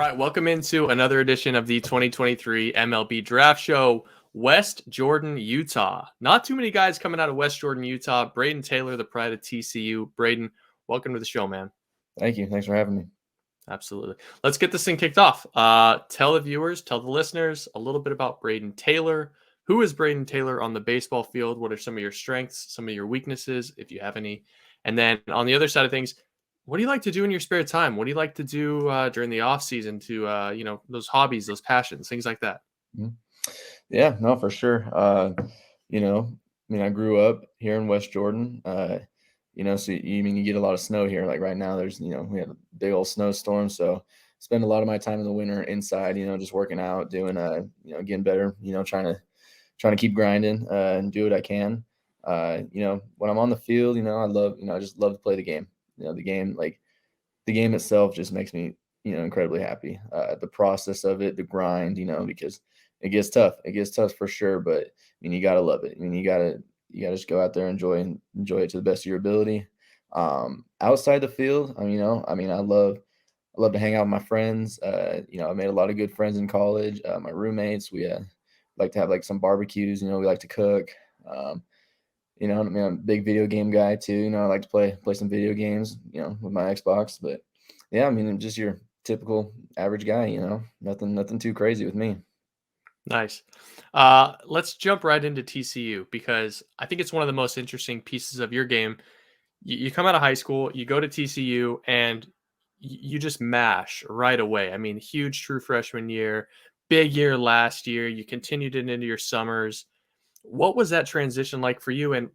right, welcome into another edition of the 2023 MLB Draft Show, West Jordan, Utah. Not too many guys coming out of West Jordan, Utah. Brayden Taylor, the pride of TCU. Brayden, welcome to the show, man. Thank you. Thanks for having me. Absolutely. Let's get this thing kicked off. Tell the viewers, tell the listeners a little bit about Brayden Taylor. Who is Brayden Taylor on the baseball field? What are some of your strengths, some of your weaknesses, if you have any? And then on the other side of things, what do you like to do in your spare time? What do you like to do during the offseason to, those hobbies, those passions, things like that? Yeah, no, for sure. I grew up here in West Jordan. So you get a lot of snow here. Like right now, there's, we have a big old snowstorm. So spend a lot of my time in the winter inside, just working out, doing, getting better, trying to keep grinding and do what I can. When I'm on the field, I just love to play the game. The game itself just makes me, incredibly happy. The process of it, the grind, because it gets tough. It gets tough for sure, but you gotta love it. You gotta just go out there and enjoy it to the best of your ability. Outside the field, I love to hang out with my friends. I made a lot of good friends in college. My roommates, we like to have like some barbecues. We like to cook. I'm a big video game guy too. I like to play some video games, with my Xbox. But yeah, I'm just your typical average guy, nothing too crazy with me. Nice. Let's jump right into TCU because I think it's one of the most interesting pieces of your game. You come out of high school, you go to TCU, and you just mash right away. I mean, huge true freshman year, big year last year. You continued it into your summers. What was that transition like for you? And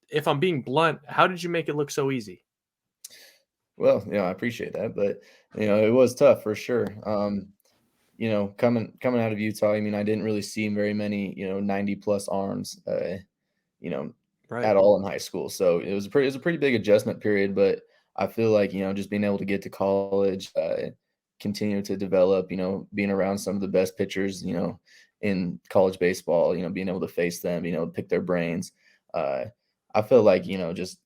if I'm being blunt, how did you make it look so easy? Well, I appreciate that, but it was tough for sure. Coming out of Utah, I didn't really see very many, 90 plus arms, you know, Right. at all in high school. So it was a pretty big adjustment period, but I feel like, just being able to get to college, continue to develop, being around some of the best pitchers, in college baseball, being able to face them, pick their brains. Uh, I feel like, just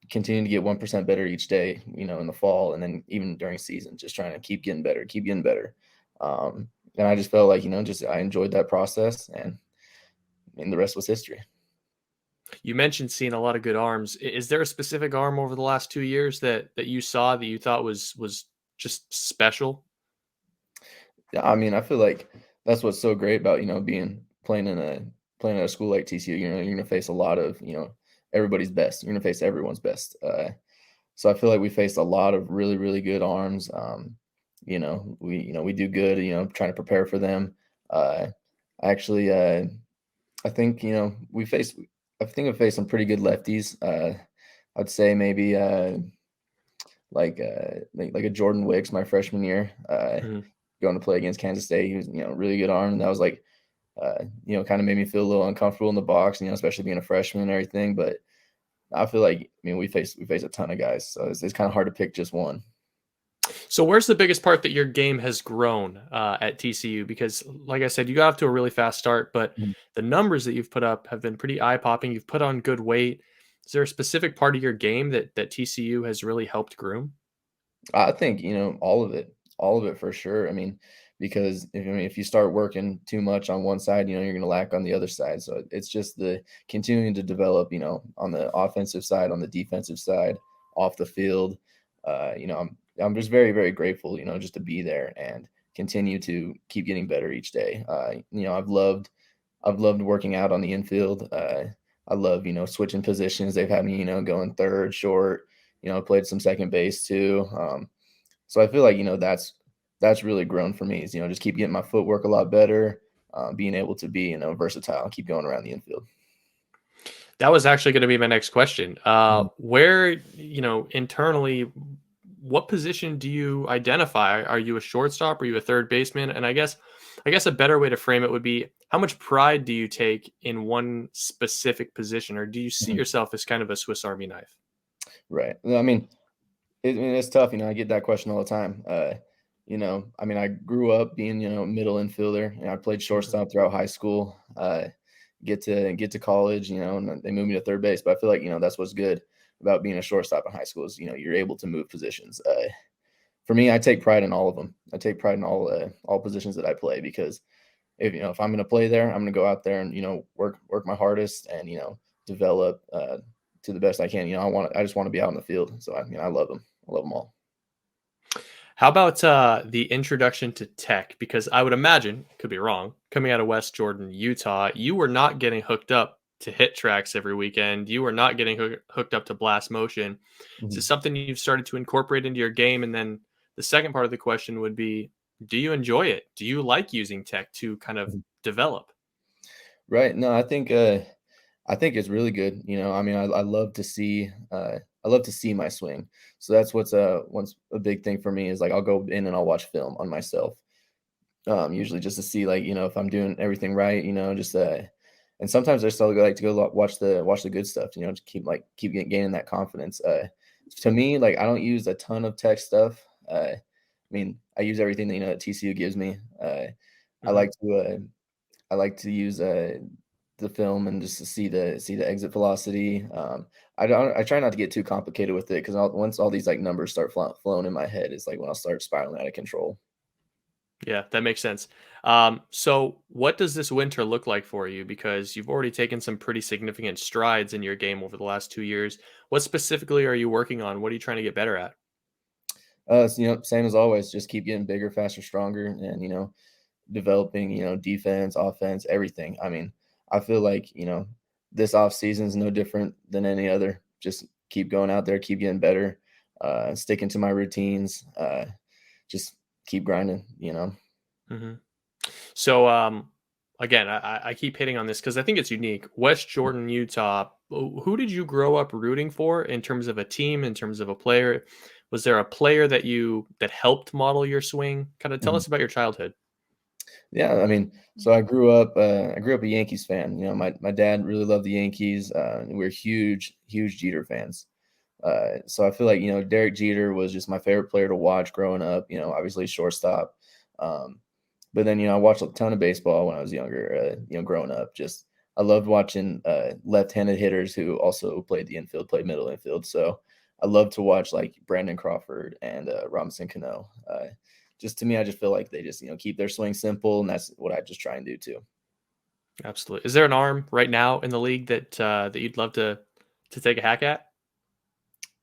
continuing to get 1% better each day, in the fall and then even during season, just trying to keep getting better, keep getting better. And I just felt like, I enjoyed that process and the rest was history. You mentioned seeing a lot of good arms. Is there a specific arm over the last 2 years that you saw that you thought was just special? Yeah, I feel like that's what's so great about, being playing at a school like TCU. You're gonna face a lot of, everybody's best. You're gonna face everyone's best. So I feel like we faced a lot of really, really good arms. We do good, trying to prepare for them. Uh, actually, I think, I think we faced some pretty good lefties. I'd say maybe like a Jordan Wicks my freshman year, Mhm. going to play against Kansas State. He was, really good arm. And that was like, kind of made me feel a little uncomfortable in the box, especially being a freshman and everything. But I feel like, we face a ton of guys, so it's kind of hard to pick just one. So where's the biggest part that your game has grown at TCU? Because, like I said, you got off to a really fast start, but Mhm. the numbers that you've put up have been pretty eye popping. You've put on good weight. Is there a specific part of your game that TCU has really helped groom? I think, all of it for sure. Because if you start working too much on one side, you're going to lack on the other side. So it's just the continuing to develop, on the offensive side, on the defensive side, off the field. I'm just very, very grateful, just to be there and continue to keep getting better each day. I've loved working out on the infield. I love, switching positions. They've had me, going third, short. I played some second base too. So I feel like, that's really grown for me is, just keep getting my footwork a lot better, being able to be, versatile, keep going around the infield. That was actually going to be my next question. Mhm. Where, internally, what position do you identify? Are you a shortstop? Are you a third baseman? And I guess a better way to frame it would be how much pride do you take in one specific position, or do you see Mhm. yourself as kind of a Swiss Army knife? Right. It's tough. I get that question all the time. I grew up being, middle infielder, and I played Mhm. shortstop throughout high school. Get to college, and they moved me to third base. But I feel like, that's what's good about being a shortstop in high school is, you're able to move positions. for me, I take pride in all of them. I take pride in all positions that I play because if I'm going to play there, I'm going to go out there and work my hardest and develop to the best I can. I just want to be out in the field. So I love them. I love them all. How about the introduction to tech? Because I would imagine, could be wrong, coming out of West Jordan, Utah, you were not getting hooked up to hit tracks every weekend. You were not getting hooked up to blast motion. Is this Mhm. something you've started to incorporate into your game? And then the second part of the question would be, do you enjoy it? Do you like using tech to kind of Mhm. develop? Right. No, I think it's really good. I mean, I love to see I love to see my swing. So that's what's a big thing for me is like I'll go in and I'll watch film on myself. Usually just to see like, if I'm doing everything right, just and sometimes I still like to go watch the good stuff, to keep gaining that confidence. To me, like I don't use a ton of tech stuff. I mean, I use everything that that TCU gives me. I Hmm. like to use the film and just to see the exit velocity. I try not to get too complicated with it because once all these like numbers start flowing in my head, it's like when I'll start spiraling out of control. Yeah, that makes sense. So, what does this winter look like for you? Because you've already taken some pretty significant strides in your game over the last 2 years. What specifically are you working on? What are you trying to get better at? So, same as always, just keep getting bigger, faster, stronger, and developing, defense, offense, everything. I mean, I feel like, this off season is no different than any other. Just keep going out there, keep getting better, sticking to my routines, just keep grinding. Hmm. So, again, I keep hitting on this because I think it's unique. West Jordan, Utah. Who did you grow up rooting for in terms of a team, in terms of a player? Was there a player that helped model your swing? Kind of tell Mhm. us about your childhood. Yeah, I mean, so I grew up a Yankees fan. My dad really loved the Yankees. And we're huge, huge Jeter fans. So I feel like Derek Jeter was just my favorite player to watch growing up. Obviously shortstop. Um, but then I watched a ton of baseball when I was younger. Growing up, just I loved watching left-handed hitters who also played the infield, played middle infield. So I love to watch like Brandon Crawford and Robinson Cano. Just to me, I just feel like they just keep their swing simple, and that's what I just try and do too. Absolutely. Is there an arm right now in the league that you'd love to take a hack at?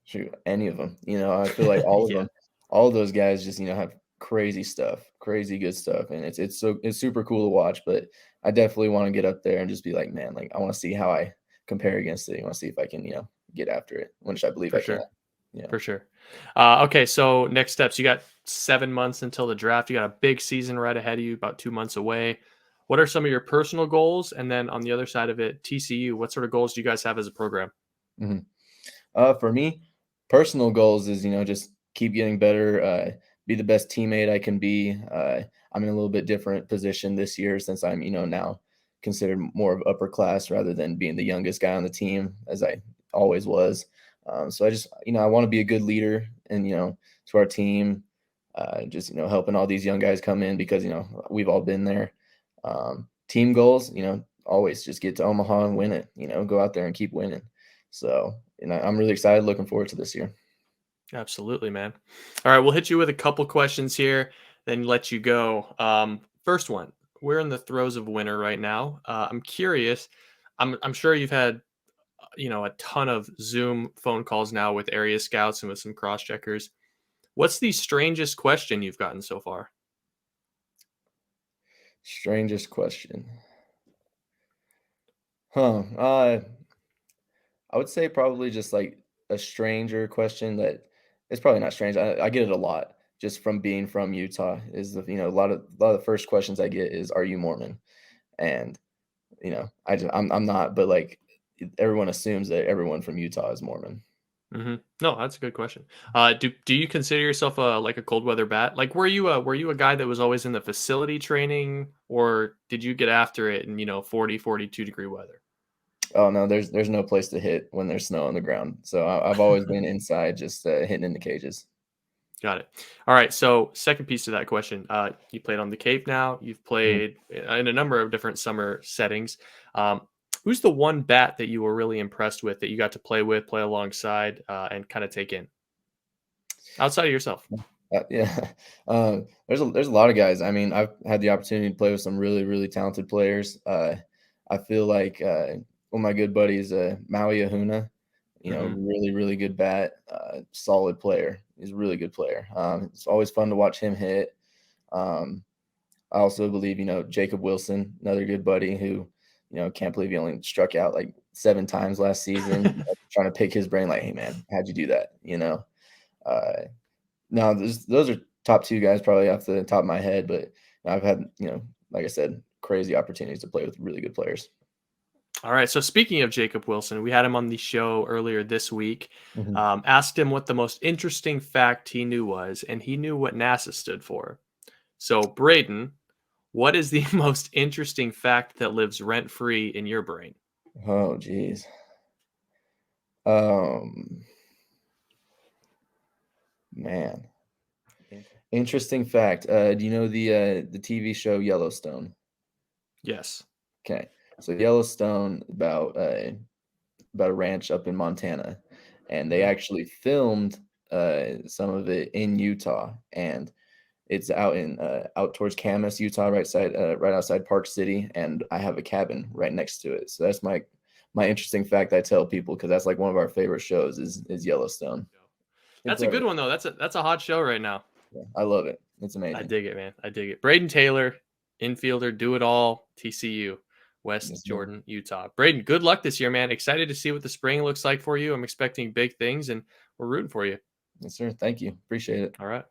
Shoot, any of them. I feel like all of Yeah, them, all of those guys just have crazy stuff, crazy good stuff, and it's super cool to watch. But I definitely want to get up there and just be like, man, like I want to see how I compare against it. I want to see if I can get after it, which I believe for I can. sure. Yeah. For sure. Okay, so next steps. You got 7 months until the draft. You got a big season right ahead of you, about 2 months away. What are some of your personal goals? And then on the other side of it, TCU, what sort of goals do you guys have as a program? Mhm. For me, personal goals is just keep getting better, be the best teammate I can be. I'm in a little bit different position this year since I'm now considered more of upper class rather than being the youngest guy on the team as I always was. So I just I want to be a good leader and to our team, just helping all these young guys come in because we've all been there. Team goals, always just get to Omaha and win it. Go out there and keep winning. So, I'm really excited, looking forward to this year. Absolutely, man. All right, we'll hit you with a couple questions here, then let you go. First one, we're in the throes of winter right now. I'm curious. I'm sure you've had a ton of Zoom phone calls now with area scouts and with some cross checkers. What's the strangest question you've gotten so far? Strangest question. Huh. I would say probably just like a stranger question that it's probably not strange. I get it a lot just from being from Utah. Is a lot of the first questions I get is, "Are you Mormon?" And I'm not, but like everyone assumes that everyone from Utah is Mormon. No, that's a good question. Do you consider yourself like a cold weather bat? Like, were you a guy that was always in the facility training, or did you get after it in 40, 42 degree weather? Oh no, there's no place to hit when there's snow on the ground. So I've always been inside, just hitting in the cages. Got it. All right. So, second piece to that question. You played on the Cape now. You've Mhm. played in a number of different summer settings. Who's the one bat that you were really impressed with that you got to play with, play alongside, and kind of take in outside of yourself? Yeah. There's a lot of guys. I mean, I've had the opportunity to play with some really, really talented players. I feel like one of my good buddies, Maui Ahuna, Hmm. really, really good bat, solid player. He's a really good player. It's always fun to watch him hit. Um, I also believe, Jacob Wilson, another good buddy who, can't believe he only struck out like 7 times last season. Trying to pick his brain, like, hey man, how'd you do that? Uh, no, those are top 2 guys probably off the top of my head, but I've had, like I said, crazy opportunities to play with really good players. All right. So speaking of Jacob Wilson, we had him on the show earlier this week. Mhm. Asked him what the most interesting fact he knew was, and he knew what NASA stood for. So, Brayden, what is the most interesting fact that lives rent free in your brain? Oh, geez. Um, man, interesting fact. Do you know the TV show Yellowstone? Yes. Okay, so Yellowstone about a ranch up in Montana, and they Mhm. actually filmed some of it in Utah, and it's out towards Camas, Utah, right outside Park City, and I have a cabin right next to it. So that's my interesting fact I tell people because that's like one of our favorite shows is Yellowstone. That's a good Incredible. one though. That's a hot show right now. Yeah, I love it. It's I amazing. dig it, man. I dig it. Brayden Taylor, infielder, do it all, TCU, Yes, West sir. Jordan, Utah. Brayden, good luck this year, man. Excited to see what the spring looks like for you. I'm expecting big things, and we're rooting for you. Yes, sir. Thank you. Appreciate it. All right.